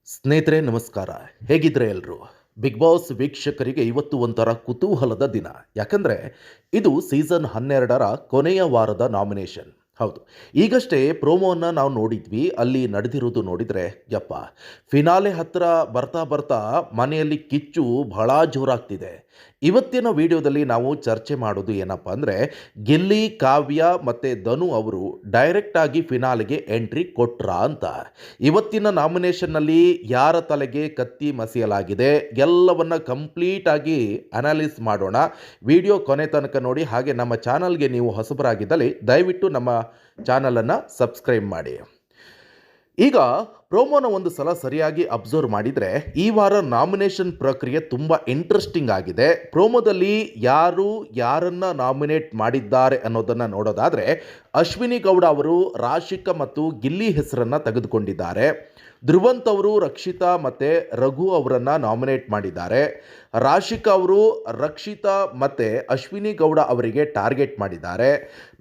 ಸ್ನೇಹಿತರೆ ನಮಸ್ಕಾರ. ಹೇಗಿದ್ರೆ ಎಲ್ಲರೂ? ಬಿಗ್ ಬಾಸ್ ವೀಕ್ಷಕರಿಗೆ ಇವತ್ತು ಒಂಥರ ಕುತೂಹಲದ ದಿನ. ಯಾಕಂದರೆ ಇದು ಸೀಸನ್ 12ರ ಕೊನೆಯ ವಾರದ ನಾಮಿನೇಷನ್. ಹೌದು, ಈಗಷ್ಟೇ ಪ್ರೋಮೋವನ್ನು ನಾವು ನೋಡಿದ್ವಿ. ಅಲ್ಲಿ ನಡೆದಿರೋದು ನೋಡಿದರೆ ಯಪ್ಪ, ಫಿನಾಲೆ ಹತ್ತಿರ ಬರ್ತಾ ಬರ್ತಾ ಮನೆಯಲ್ಲಿ ಕಿಚ್ಚು ಬಹಳ ಜೋರಾಗ್ತಿದೆ. ಇವತ್ತಿನ ವಿಡಿಯೋದಲ್ಲಿ ನಾವು ಚರ್ಚೆ ಮಾಡೋದು ಏನಪ್ಪ ಅಂದರೆ, ಗಿಲ್ಲಿ, ಕಾವ್ಯ ಮತ್ತು ಧನು ಅವರು ಡೈರೆಕ್ಟಾಗಿ ಫಿನಾಲೆಗೆ ಎಂಟ್ರಿ ಕೊಟ್ರಾ ಅಂತ. ಇವತ್ತಿನ ನಾಮಿನೇಷನ್ನಲ್ಲಿ ಯಾರ ತಲೆಗೆ ಕತ್ತಿ ಮಸಿಯಲಾಗಿದೆ ಎಲ್ಲವನ್ನ ಕಂಪ್ಲೀಟಾಗಿ ಅನಾಲಿಸ್ ಮಾಡೋಣ. ವಿಡಿಯೋ ಕೊನೆ ತನಕ ನೋಡಿ. ಹಾಗೆ ನಮ್ಮ ಚಾನಲ್ಗೆ ನೀವು ಹೊಸಬರಾಗಿದ್ದಲ್ಲಿ ದಯವಿಟ್ಟು ನಮ್ಮ ಚಾನಲನ್ನು ಸಬ್ಸ್ಕ್ರೈಬ್ ಮಾಡಿ. ಈಗ ಪ್ರೋಮೋನ ಒಂದು ಸಲ ಸರಿಯಾಗಿ ಅಬ್ಸರ್ವ್ ಮಾಡಿದರೆ ಈ ವಾರ ನಾಮಿನೇಷನ್ ಪ್ರಕ್ರಿಯೆ ತುಂಬ ಇಂಟ್ರೆಸ್ಟಿಂಗ್ ಆಗಿದೆ. ಪ್ರೋಮೋದಲ್ಲಿ ಯಾರು ಯಾರನ್ನು ನಾಮಿನೇಟ್ ಮಾಡಿದ್ದಾರೆ ಅನ್ನೋದನ್ನು ನೋಡೋದಾದರೆ, ಅಶ್ವಿನಿ ಗೌಡ ಅವರು ರಾಶಿಕಾ ಮತ್ತು ಗಿಲ್ಲಿ ಹೆಸರನ್ನು ತೆಗೆದುಕೊಂಡಿದ್ದಾರೆ. ಧ್ರುವಂತ್ ಅವರು ರಕ್ಷಿತಾ ಮತ್ತು ರಘು ಅವರನ್ನು ನಾಮಿನೇಟ್ ಮಾಡಿದ್ದಾರೆ. ರಾಶಿಕಾ ಅವರು ರಕ್ಷಿತಾ ಮತ್ತು ಅಶ್ವಿನಿ ಗೌಡ ಅವರಿಗೆ ಟಾರ್ಗೆಟ್ ಮಾಡಿದ್ದಾರೆ.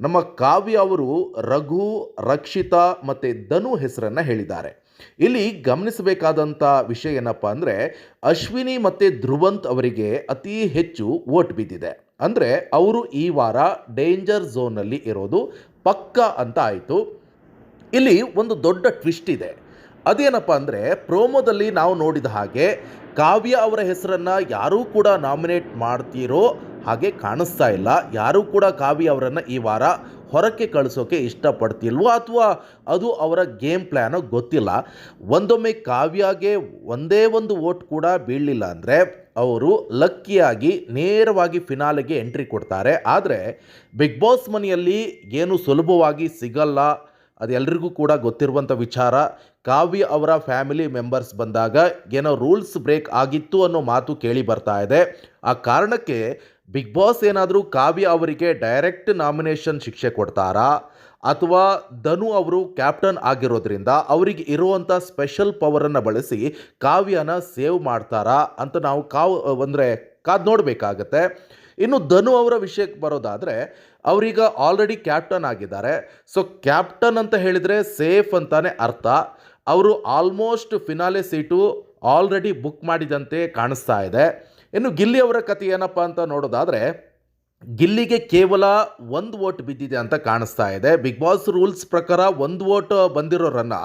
ನಮ್ಮ ಕಾವ್ಯ ಅವರು ರಘು, ರಕ್ಷಿತಾ ಮತ್ತು ಧನು ಹೆಸರನ್ನು ಹೇಳಿದ್ದಾರೆ. ಇಲ್ಲಿ ಗಮನಿಸಬೇಕಾದಂಥ ವಿಷಯ ಏನಪ್ಪ ಅಂದರೆ, ಅಶ್ವಿನಿ ಮತ್ತು ಧ್ರುವಂತ್ ಅವರಿಗೆ ಅತಿ ಹೆಚ್ಚು ವೋಟ್ ಬಿದ್ದಿದೆ. ಅಂದರೆ ಅವರು ಈ ವಾರ ಡೇಂಜರ್ ಝೋನಲ್ಲಿ ಇರೋದು ಪಕ್ಕ ಅಂತ ಆಯಿತು. ಇಲ್ಲಿ ಒಂದು ದೊಡ್ಡ ಟ್ವಿಸ್ಟ್ ಇದೆ. ಅದೇನಪ್ಪ ಅಂದರೆ, ಪ್ರೋಮೋದಲ್ಲಿ ನಾವು ನೋಡಿದ ಹಾಗೆ ಕಾವ್ಯ ಅವರ ಹೆಸರನ್ನು ಯಾರೂ ಕೂಡ ನಾಮಿನೇಟ್ ಮಾಡ್ತಿರೋ ಹಾಗೆ ಕಾಣಿಸ್ತಾ ಇಲ್ಲ. ಯಾರೂ ಕೂಡ ಕಾವ್ಯ ಅವರನ್ನು ಈ ವಾರ ಹೊರಕ್ಕೆ ಕಳಿಸೋಕೆ ಇಷ್ಟಪಡ್ತಿಲ್ವೋ ಅಥವಾ ಅದು ಅವರ ಗೇಮ್ ಪ್ಲ್ಯಾನೋ ಗೊತ್ತಿಲ್ಲ. ಒಂದೊಮ್ಮೆ ಕಾವ್ಯಗೆ ಒಂದೇ ಒಂದು ವೋಟ್ ಕೂಡ ಬೀಳಲಿಲ್ಲ ಅಂದರೆ ಅವರು ಲಕ್ಕಿಯಾಗಿ ನೇರವಾಗಿ ಫಿನಾಲೆಗೆ ಎಂಟ್ರಿ ಕೊಡ್ತಾರೆ. ಆದರೆ ಬಿಗ್ ಬಾಸ್ ಮನೆಯಲ್ಲಿ ಏನು ಸುಲಭವಾಗಿ ಸಿಗಲ್ಲ, ಅದೆಲ್ಲರಿಗೂ ಕೂಡ ಗೊತ್ತಿರುವಂಥ ವಿಚಾರ. ಕಾವ್ಯ ಅವರ ಫ್ಯಾಮಿಲಿ ಮೆಂಬರ್ಸ್ ಬಂದಾಗ ಏನೋ ರೂಲ್ಸ್ ಬ್ರೇಕ್ ಆಗಿತ್ತು ಅನ್ನೋ ಮಾತು ಕೇಳಿ ಬರ್ತಾ ಇದೆ. ಆ ಕಾರಣಕ್ಕೆ ಬಿಗ್ ಬಾಸ್ ಏನಾದರೂ ಕಾವ್ಯ ಅವರಿಗೆ ಡೈರೆಕ್ಟ್ ನಾಮಿನೇಷನ್ ಶಿಕ್ಷೆ ಕೊಡ್ತಾರಾ ಅಥವಾ ಧನು ಅವರು ಕ್ಯಾಪ್ಟನ್ ಆಗಿರೋದ್ರಿಂದ ಅವರಿಗೆ ಇರುವಂಥ ಸ್ಪೆಷಲ್ ಪವರನ್ನು ಬಳಸಿ ಕಾವ್ಯನ ಸೇವ್ ಮಾಡ್ತಾರಾ ಅಂತ ನಾವು ಕಾದು ನೋಡಬೇಕಾಗತ್ತೆ. ಇನ್ನು ಧನು ಅವರ ವಿಷಯಕ್ಕೆ ಬರೋದಾದರೆ, ಅವರೀಗ ಆಲ್ರೆಡಿ ಕ್ಯಾಪ್ಟನ್ ಆಗಿದ್ದಾರೆ. ಸೊ ಕ್ಯಾಪ್ಟನ್ ಅಂತ ಹೇಳಿದರೆ ಸೇಫ್ ಅಂತಾನೆ ಅರ್ಥ. ಅವರು almost finale seat already book ಮಾಡಿದಂತೆ ಕಾಣಿಸ್ತಾ ಇದೆ. ಇನ್ನು ಗಿಲ್ಲಿ ಅವರ ಕಥೆ ಏನಪ್ಪ ಅಂತ ನೋಡೋದಾದರೆ, ಗಿಲ್ಲಿಗೆ ಕೇವಲ ಒಂದು ವೋಟ್ ಬಿದ್ದಿದೆ ಅಂತ ಕಾಣಿಸ್ತಾ ಇದೆ. ಬಿಗ್ ಬಾಸ್ ರೂಲ್ಸ್ ಪ್ರಕಾರ ಒಂದು ವೋಟ್ ಬಂದಿರೋರನ್ನು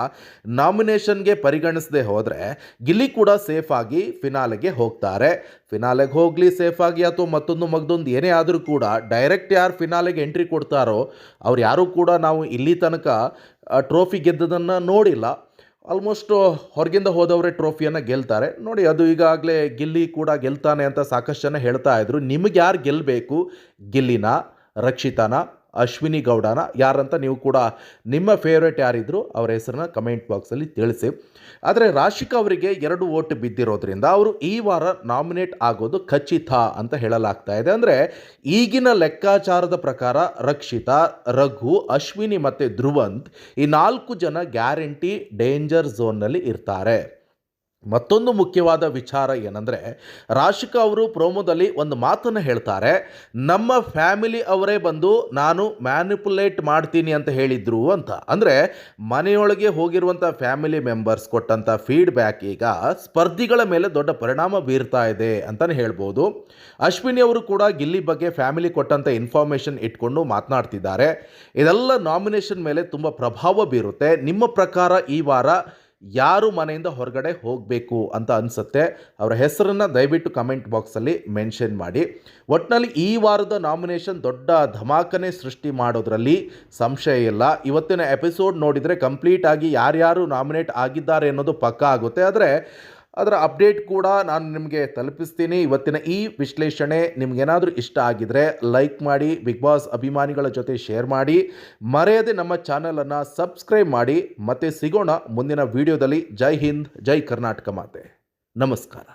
ನಾಮಿನೇಷನ್ಗೆ ಪರಿಗಣಿಸದೆ ಹೋದರೆ ಗಿಲ್ಲಿ ಕೂಡ ಸೇಫಾಗಿ ಫಿನಾಲೆಗೆ ಹೋಗ್ತಾರೆ. ಫಿನಾಲೆಗೆ ಹೋಗಲಿ ಸೇಫಾಗಿ ಅಥವಾ ಮತ್ತೊಂದು ಏನೇ ಆದರೂ ಕೂಡ ಡೈರೆಕ್ಟ್ ಯಾರು ಫಿನಾಲೆಗೆ ಎಂಟ್ರಿ ಕೊಡ್ತಾರೋ ಅವ್ರು ಯಾರೂ ಕೂಡ ನಾವು ಇಲ್ಲಿ ತನಕ ಟ್ರೋಫಿ ಗೆದ್ದದನ್ನು ನೋಡಿಲ್ಲ. ಆಲ್ಮೋಸ್ಟ್ ಹೊರಗಿಂದ ಹೋದವರೇ ಟ್ರೋಫಿಯನ್ನು ಗೆಲ್ತಾರೆ ನೋಡಿ. ಅದು ಈಗಾಗಲೇ ಗಿಲ್ಲಿ ಕೂಡ ಗೆಲ್ತಾನೆ ಅಂತ ಸಾಕಷ್ಟು ಜನ ಹೇಳ್ತಾ ಇದ್ರು. ನಿಮಗೆ ಯಾರು ಗೆಲ್ಲಬೇಕು? ಗಿಲ್ಲಿನ, ರಕ್ಷಿತಾನ, ಅಶ್ವಿನಿ ಗೌಡನ, ಯಾರಂತ ನೀವು ಕೂಡ ನಿಮ್ಮ ಫೇವ್ರೇಟ್ ಯಾರಿದ್ರು ಅವರ ಹೆಸರನ್ನ ಕಮೆಂಟ್ ಬಾಕ್ಸಲ್ಲಿ ತಿಳಿಸಿ. ಆದರೆ ರಾಶಿಕಾ ಅವರಿಗೆ 2 ವೋಟ್ ಬಿದ್ದಿರೋದ್ರಿಂದ ಅವರು ಈ ವಾರ ನಾಮಿನೇಟ್ ಆಗೋದು ಖಚಿತ ಅಂತ ಹೇಳಲಾಗ್ತಾ ಇದೆ. ಅಂದರೆ ಈಗಿನ ಲೆಕ್ಕಾಚಾರದ ಪ್ರಕಾರ ರಕ್ಷಿತಾ, ರಘು, ಅಶ್ವಿನಿ ಮತ್ತು ಧ್ರುವಂತ್ ಈ 4 ಜನ ಗ್ಯಾರಂಟಿ ಡೇಂಜರ್ ಝೋನ್ನಲ್ಲಿ ಇರ್ತಾರೆ. ಮತ್ತೊಂದು ಮುಖ್ಯವಾದ ವಿಚಾರ ಏನಂದರೆ, ರಾಶಿಕಾ ಅವರು ಪ್ರೋಮೋದಲ್ಲಿ ಒಂದು ಮಾತನ್ನು ಹೇಳ್ತಾರೆ. ನಮ್ಮ ಫ್ಯಾಮಿಲಿ ಅವರೇ ಬಂದು ನಾನು ಮ್ಯಾನಿಪುಲೇಟ್ ಮಾಡ್ತೀನಿ ಅಂತ ಹೇಳಿದ್ರು ಅಂತ. ಅಂದರೆ ಮನೆಯೊಳಗೆ ಹೋಗಿರುವಂಥ ಫ್ಯಾಮಿಲಿ ಮೆಂಬರ್ಸ್ ಕೊಟ್ಟಂಥ ಫೀಡ್ಬ್ಯಾಕ್ ಈಗ ಸ್ಪರ್ಧಿಗಳ ಮೇಲೆ ದೊಡ್ಡ ಪರಿಣಾಮ ಬೀರ್ತಾ ಇದೆ ಅಂತಲೇ ಹೇಳ್ಬೋದು. ಅಶ್ವಿನಿ ಅವರು ಕೂಡ ಗಿಲ್ಲಿ ಬಗ್ಗೆ ಫ್ಯಾಮಿಲಿ ಕೊಟ್ಟಂಥ ಇನ್ಫಾರ್ಮೇಷನ್ ಇಟ್ಕೊಂಡು ಮಾತನಾಡ್ತಿದ್ದಾರೆ. ಇದೆಲ್ಲ ನಾಮಿನೇಷನ್ ಮೇಲೆ ತುಂಬ ಪ್ರಭಾವ ಬೀರುತ್ತೆ. ನಿಮ್ಮ ಪ್ರಕಾರ ಈ ವಾರ ಯಾರು ಮನೆಯಿಂದ ಹೊರಗಡೆ ಹೋಗಬೇಕು ಅಂತ ಅನಿಸುತ್ತೆ? ಅವರ ಹೆಸರನ್ನು ದಯವಿಟ್ಟು ಕಮೆಂಟ್ ಬಾಕ್ಸಲ್ಲಿ ಮೆನ್ಷನ್ ಮಾಡಿ. ಒಟ್ಟಿನಲ್ಲಿ ಈ ವಾರದ ನಾಮಿನೇಷನ್ ದೊಡ್ಡ ಧಮಾಕನೆ ಸೃಷ್ಟಿ ಮಾಡೋದ್ರಲ್ಲಿ ಸಂಶಯ ಇಲ್ಲ. ಇವತ್ತಿನ ಎಪಿಸೋಡ್ ನೋಡಿದರೆ ಕಂಪ್ಲೀಟಾಗಿ ಯಾರ್ಯಾರು ನಾಮಿನೇಟ್ ಆಗಿದ್ದಾರೆ ಅನ್ನೋದು ಪಕ್ಕಾ ಆಗುತ್ತೆ. ಆದರೆ ಅದರ ಅಪ್ಡೇಟ್ ಕೂಡ ನಾನು ನಿಮಗೆ ತಲುಪಿಸ್ತೀನಿ. ಇವತ್ತಿನ ಈ ವಿಶ್ಲೇಷಣೆ ನಿಮಗೇನಾದರೂ ಇಷ್ಟ ಆಗಿದರೆ ಲೈಕ್ ಮಾಡಿ, ಬಿಗ್ ಬಾಸ್ ಅಭಿಮಾನಿಗಳ ಜೊತೆ ಶೇರ್ ಮಾಡಿ, ಮರೆಯದೆ ನಮ್ಮ ಚಾನಲನ್ನು ಸಬ್ಸ್ಕ್ರೈಬ್ ಮಾಡಿ. ಮತ್ತೆ ಸಿಗೋಣ ಮುಂದಿನ ವಿಡಿಯೋದಲ್ಲಿ. ಜೈ ಹಿಂದ್, ಜೈ ಕರ್ನಾಟಕ ಮಾತೆ. ನಮಸ್ಕಾರ.